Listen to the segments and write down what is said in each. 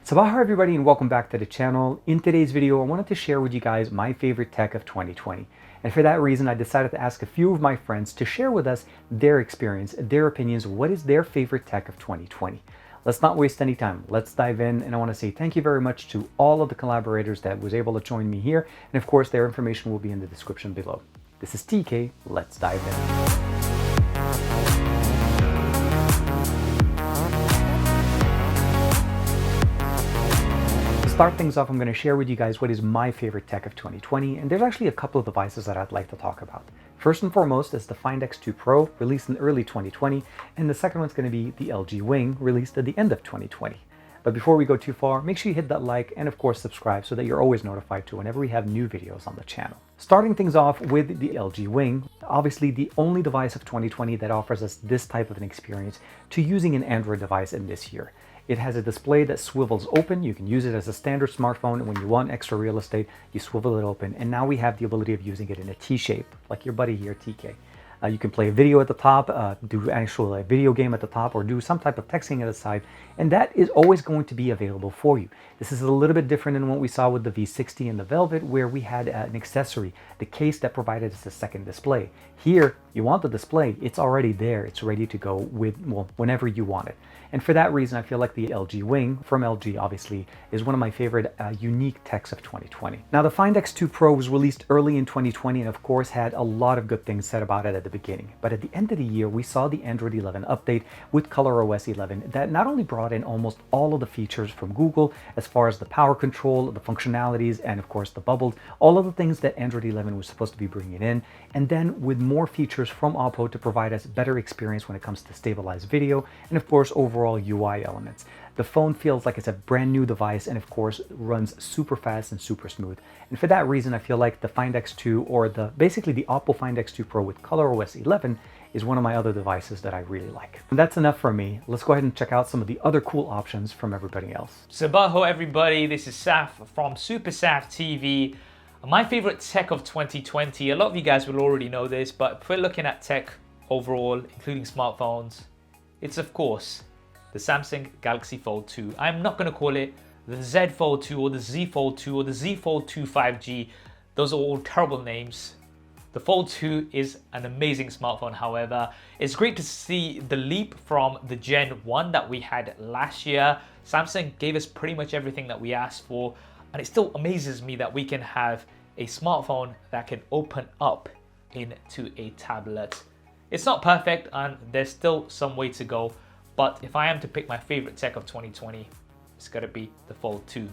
Sabah everybody and welcome back to the channel. In today's video I wanted to share with you guys my favorite tech of 2020. And for that reason I decided to ask a few of my friends to share with us their experience, their opinions, what is their favorite tech of 2020. Let's not waste any time. Let's dive in, and I want to say thank you very much to all of the collaborators that was able to join me here, and of course their information will be in the description below. This is TK, let's dive in. Start things off, I'm going to share with you guys what is my favorite tech of 2020, and there's actually a couple of devices that I'd like to talk about. First and foremost is the Find X2 Pro, released in early 2020, and the second one's going to be the LG Wing, released at the end of 2020. But before we go too far, make sure you hit that like and of course subscribe so that you're always notified to whenever we have new videos on the channel. Starting things off with the LG Wing, obviously the only device of 2020 that offers us this type of an experience to using an Android device in this year. It has a display that swivels open. You can use it as a standard smartphone. When you want extra real estate, you swivel it open. And now we have the ability of using it in a T-shape, like your buddy here, TK. You can play a video at the top, do actual video game at the top, or do some type of texting at the side, and that is always going to be available for you. This is a little bit different than what we saw with the V60 and the Velvet, where we had an accessory, the case that provided us a second display. Here, you want the display, it's already there, it's ready to go with, well, whenever you want it. And for that reason, I feel like the LG Wing, from LG obviously, is one of my favorite unique techs of 2020. Now the Find X2 Pro was released early in 2020 and of course had a lot of good things said about it at the beginning. But at the end of the year, we saw the Android 11 update with ColorOS 11 that not only brought in almost all of the features from Google as far as the power control, the functionalities, and of course the bubbles, all of the things that Android 11 was supposed to be bringing in, and then with more features from Oppo to provide us better experience when it comes to stabilized video, and of course overall UI elements. The phone feels like it's a brand new device and of course runs super fast and super smooth. And for that reason, I feel like the Find X2 or basically the Oppo Find X2 Pro with ColorOS 11 is one of my other devices that I really like. And that's enough for me. Let's go ahead and check out some of the other cool options from everybody else. Sabaho everybody, this is Saf from Super Saf TV. My favorite tech of 2020, a lot of you guys will already know this, but if we're looking at tech overall, including smartphones, it's of course the Samsung Galaxy Fold 2. I'm not going to call it the Z Fold 2 or the Z Fold 2 or the Z Fold 2 5G. Those are all terrible names. The Fold 2 is an amazing smartphone, however. It's great to see the leap from the Gen 1 that we had last year. Samsung gave us pretty much everything that we asked for, and it still amazes me that we can have a smartphone that can open up into a tablet. It's not perfect and there's still some way to go, but if I am to pick my favorite tech of 2020, it's gotta be the Fold 2.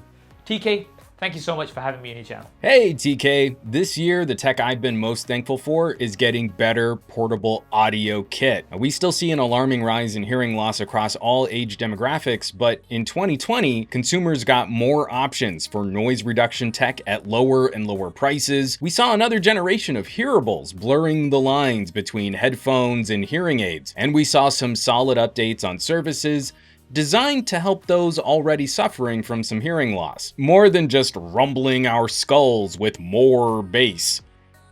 TK, thank you so much for having me on your channel. Hey TK, this year the tech I've been most thankful for is getting better portable audio kit. Now, we still see an alarming rise in hearing loss across all age demographics, but in 2020, consumers got more options for noise reduction tech at lower and lower prices. We saw another generation of hearables blurring the lines between headphones and hearing aids, and we saw some solid updates on services designed to help those already suffering from some hearing loss, more than just rumbling our skulls with more bass.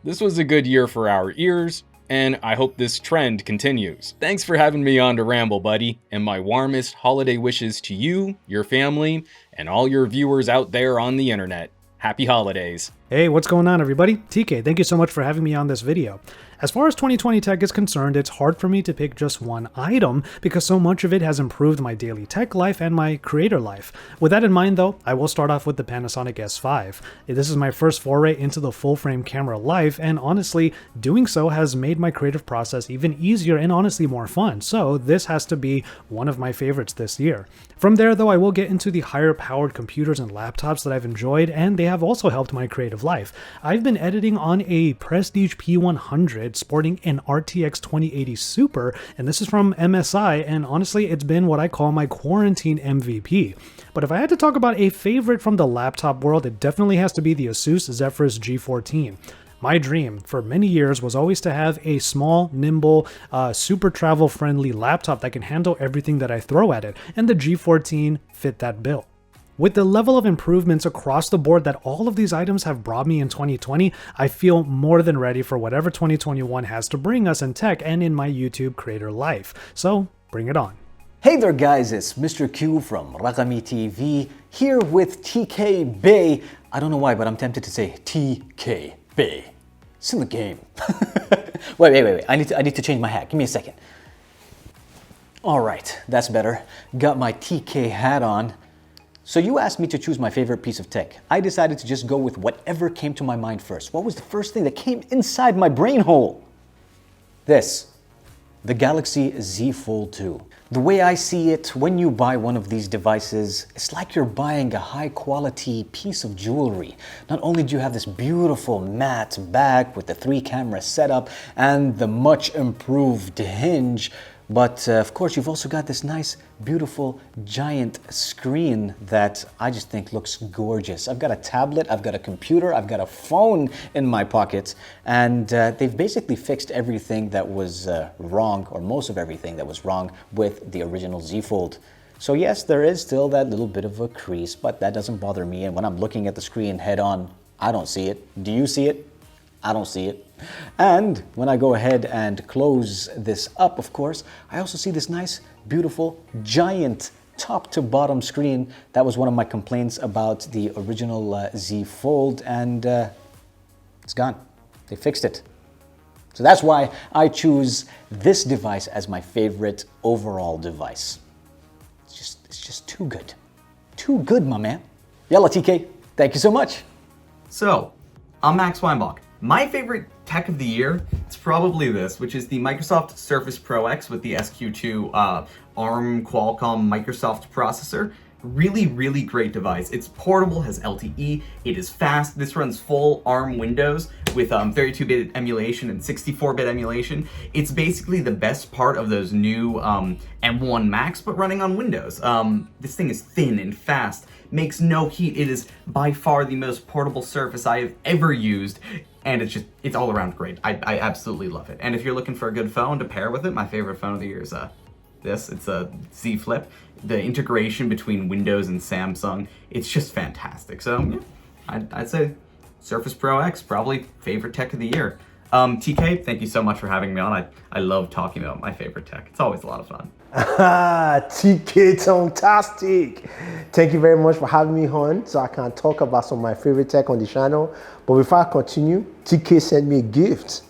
This was a good year for our ears, and I hope this trend continues. Thanks for having me on to ramble, buddy, and my warmest holiday wishes to you, your family, and all your viewers out there on the internet. Happy holidays. Hey, what's going on everybody? TK, thank you so much for having me on this video. As far as 2020 tech is concerned, it's hard for me to pick just one item because so much of it has improved my daily tech life and my creator life. With that in mind though, I will start off with the Panasonic S5. This is my first foray into the full frame camera life, and honestly, doing so has made my creative process even easier and honestly more fun, so this has to be one of my favorites this year. From there though, I will get into the higher powered computers and laptops that I've enjoyed, and they have also helped my creative life. I've been editing on a Prestige P100 sporting an RTX 2080 Super, and this is from MSI, and honestly it's been what I call my quarantine MVP. But if I had to talk about a favorite from the laptop world, it definitely has to be the Asus Zephyrus G14. My dream for many years was always to have a small, nimble, super travel friendly laptop that can handle everything that I throw at it, and the G14 fit that bill. With the level of improvements across the board that all of these items have brought me in 2020, I feel more than ready for whatever 2021 has to bring us in tech and in my YouTube creator life. So bring it on. Hey there guys, it's Mr. Q from Raqmmi TV here with TK Bay. I don't know why, but I'm tempted to say TK Bay. It's in the game. wait. I need to change my hat. Give me a second. All right, that's better. Got my TK hat on. So you asked me to choose my favorite piece of tech. I decided to just go with whatever came to my mind first. What was the first thing that came inside my brain hole? This, the Galaxy Z Fold 2. The way I see it, when you buy one of these devices, it's like you're buying a high quality piece of jewelry. Not only do you have this beautiful matte back with the 3-camera setup and the much improved hinge, but of course you've also got this nice, beautiful, giant screen that I just think looks gorgeous. I've got a tablet, I've got a computer, I've got a phone in my pockets, and they've basically fixed everything that was wrong, or most of everything that was wrong with the original Z Fold. So yes, there is still that little bit of a crease, but that doesn't bother me, and when I'm looking at the screen head on, I don't see it. Do you see it? I don't see it. And when I go ahead and close this up, of course, I also see this nice, beautiful, giant top to bottom screen. That was one of my complaints about the original Z Fold, and it's gone. They fixed it. So that's why I choose this device as my favorite overall device. It's just too good. Too good, my man. Yalla TK, thank you so much. So, I'm Max Weinbach. My favorite tech of the year, it's probably this, which is the Microsoft Surface Pro X with the SQ2 ARM Qualcomm Microsoft processor. Really great device. It's portable, has LTE, it is fast. This runs full ARM Windows with 32-bit emulation and 64-bit emulation. It's basically the best part of those new M1 Macs, but running on Windows. This thing is thin and fast, makes no heat. It is by far the most portable Surface I have ever used. And it's all around great. I absolutely love it. And if you're looking for a good phone to pair with it, my favorite phone of the year is this. It's a Z Flip. The integration between Windows and Samsung, it's just fantastic. So yeah, I'd say Surface Pro X, probably favorite tech of the year. TK, thank you so much for having me on. I love talking about my favorite tech. It's always a lot of fun. TK Fantastic. Thank you very much for having me on so I can talk about some of my favorite tech on the channel. But before I continue, TK sent me a gift.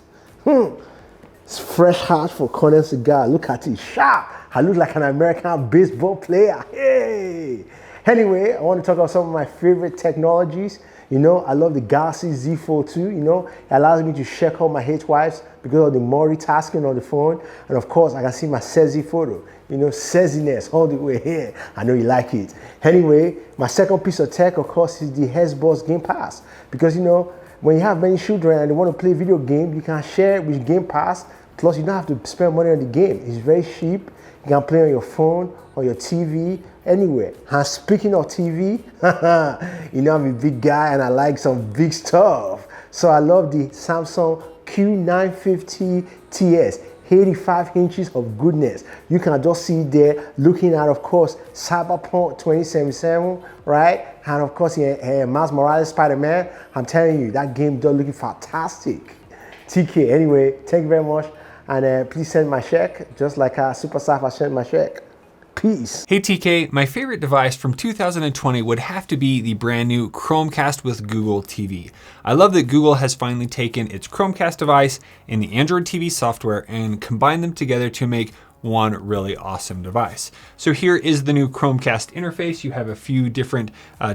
It's fresh hat for Corner Cigar. Look at it, sharp. I look like an American baseball player. Hey. Anyway, I want to talk about some of my favorite technologies. You know, I love the Galaxy Z Fold 2. You know, it allows me to check out my H-Wives because of the multitasking on the phone. And of course, I can see my sexy photo. You know, sexiness all the way here. I know you like it. Anyway, my second piece of tech, of course, is the Xbox Game Pass. Because, you know, when you have many children and they want to play video game, you can share it with Game Pass. Plus, you don't have to spend money on the game. It's very cheap. You can play on your phone, on your TV, anywhere. And speaking of TV, you know I'm a big guy and I like some big stuff. So I love the Samsung Q950 TS, 85 inches of goodness. You can just see it there looking at, of course, Cyberpunk 2077, right? And of course, Miles Morales Spider-Man. I'm telling you, that game does looking fantastic. TK, anyway, thank you very much. And please send my check, just like Super Saf has sent my check. Peace. Hey TK, my favorite device from 2020 would have to be the brand new Chromecast with Google TV. I love that Google has finally taken its Chromecast device and the Android TV software and combined them together to make one really awesome device. So here is the new Chromecast interface. You have a few different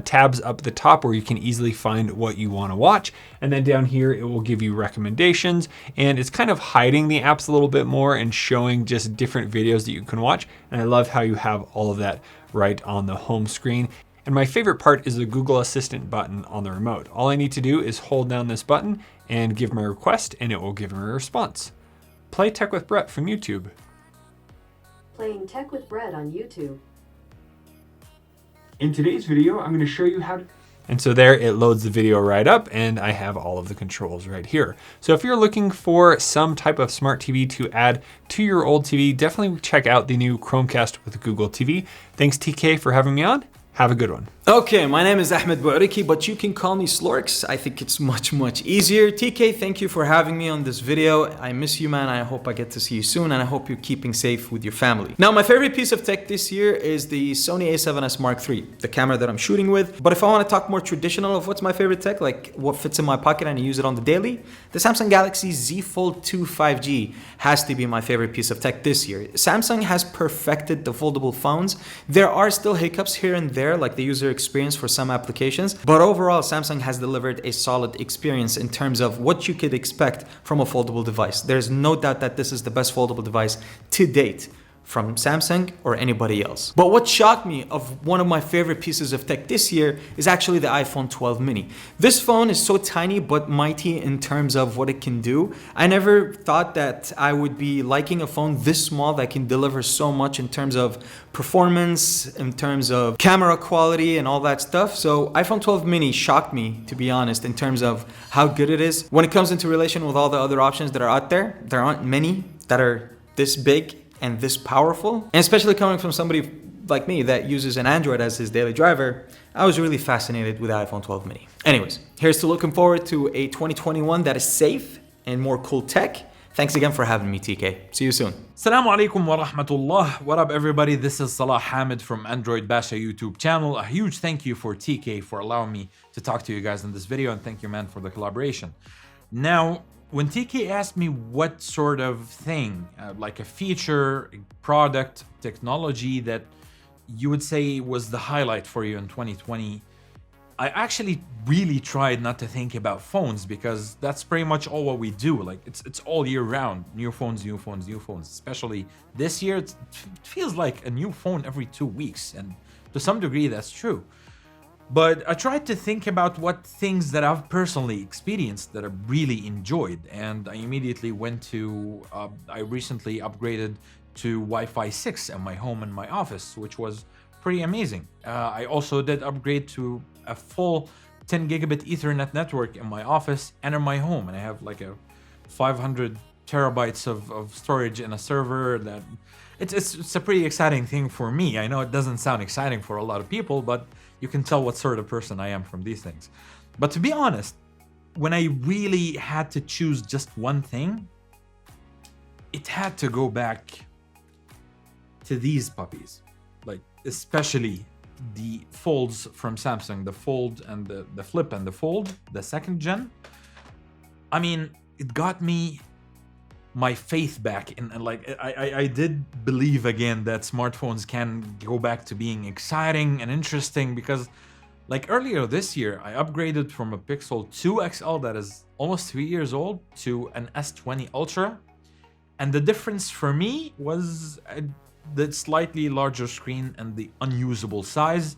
tabs up at the top where you can easily find what you want to watch. And then down here, it will give you recommendations, and it's kind of hiding the apps a little bit more and showing just different videos that you can watch. And I love how you have all of that right on the home screen. And my favorite part is the Google Assistant button on the remote. All I need to do is hold down this button and give my request, and it will give me a response. Play Tech with Brett from YouTube. Playing Tech with Brett on YouTube. In today's video, I'm going to show you how to... And so there it loads the video right up, and I have all of the controls right here. So if you're looking for some type of smart TV to add to your old TV, definitely check out the new Chromecast with Google TV. Thanks TK for having me on. Have a good one. Okay, my name is Ahmad Boarki, but you can call me Slorks. I think it's much easier. TK, thank you for having me on this video. I miss you, man. I hope I get to see you soon, and I hope you're keeping safe with your family. Now, my favorite piece of tech this year is the Sony a7S Mark III, the camera that I'm shooting with. But if I want to talk more traditional of what's my favorite tech, like what fits in my pocket and I use it on the daily, the Samsung Galaxy Z Fold 2 5G has to be my favorite piece of tech this year. Samsung has perfected the foldable phones. There are still hiccups here and there, like the user experience for some applications, but overall Samsung has delivered a solid experience in terms of what you could expect from a foldable device. There's no doubt that this is the best foldable device to date from Samsung or anybody else. But what shocked me of one of my favorite pieces of tech this year is actually the iPhone 12 mini. This phone is so tiny but mighty in terms of what it can do. I never thought that I would be liking a phone this small that can deliver so much in terms of performance, in terms of camera quality and all that stuff. So iPhone 12 mini shocked me, to be honest, in terms of how good it is. When it comes into relation with all the other options that are out there, there aren't many that are this big and this powerful, and especially coming from somebody like me that uses an Android as his daily driver, I was really fascinated with the iPhone 12 mini. Anyways, here's to looking forward to a 2021 that is safe and more cool tech. Thanks again for having me, TK. See you soon. Assalamu alaikum wa rahmatullah. What up, everybody? This is Salah Hamid from Android Basha YouTube channel. A huge thank you for TK for allowing me to talk to you guys in this video, and thank you, man, for the collaboration. Now, when TK asked me what sort of thing, like a feature, a product, technology that you would say was the highlight for you in 2020, I actually really tried not to think about phones, because that's pretty much all what we do. Like it's all year round, new phones, new phones, new phones. Especially this year, it feels like a new phone every 2 weeks, and to some degree that's true. But I tried to think about what things that I've personally experienced that I really enjoyed, and I immediately went to, I recently upgraded to Wi-Fi 6 in my home and my office, which was pretty amazing. I also did upgrade to a full 10 gigabit Ethernet network in my office and in my home, and I have like a 500 terabytes of storage in a server. That it's a pretty exciting thing for me. I know it doesn't sound exciting for a lot of people, but you can tell what sort of person I am from these things. But to be honest, when I really had to choose just one thing, it had to go back to these puppies. Like, especially the folds from Samsung, the fold and the flip and the fold, the second gen. I mean, it got me my faith back, and like I did believe again that smartphones can go back to being exciting and interesting, because like earlier this year I upgraded from a Pixel 2 XL that is almost 3 years old to an S20 Ultra, and the difference for me was the slightly larger screen and the unusable size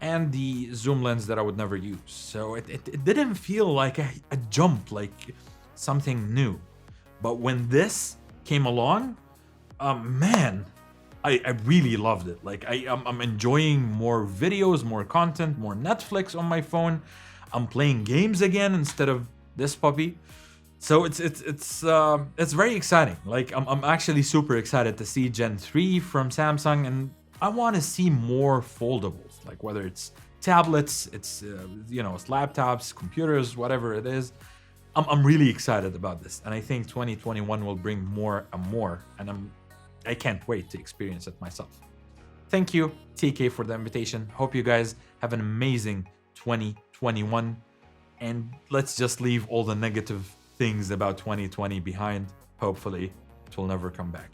and the zoom lens that I would never use. So it didn't feel like a jump, like something new. But when this came along, man, I really loved it. Like I'm enjoying more videos, more content, more Netflix on my phone. I'm playing games again instead of this puppy. So it's very exciting. Like I'm actually super excited to see Gen 3 from Samsung, and I want to see more foldables. Like whether it's tablets, it's it's laptops, computers, whatever it is. I'm really excited about this, and I think 2021 will bring more and more, and I can't wait to experience it myself. Thank you, TK, for the invitation. Hope you guys have an amazing 2021, and let's just leave all the negative things about 2020 behind. Hopefully, it will never come back.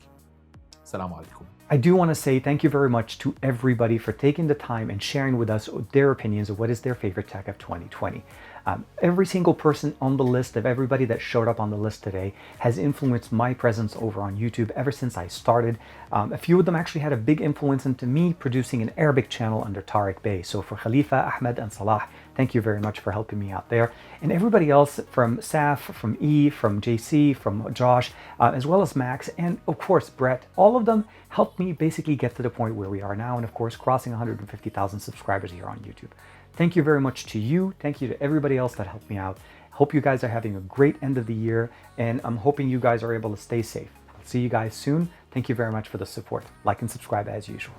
Assalamu alaikum. I do want to say thank you very much to everybody for taking the time and sharing with us their opinions of what is their favorite tech of 2020. Every single person on the list of everybody that showed up on the list today has influenced my presence over on YouTube ever since I started. A few of them actually had a big influence into me producing an Arabic channel under Tariq Bey. So for Khalifa, Ahmed, and Salah, thank you very much for helping me out there. And everybody else from Saf, from E, from JC, from Josh, as well as Max, and of course Brett, all of them helped me basically get to the point where we are now, and of course crossing 150,000 subscribers here on YouTube. Thank you very much to you. Thank you to everybody else that helped me out. Hope you guys are having a great end of the year, and I'm hoping you guys are able to stay safe. I'll see you guys soon. Thank you very much for the support. Like and subscribe as usual.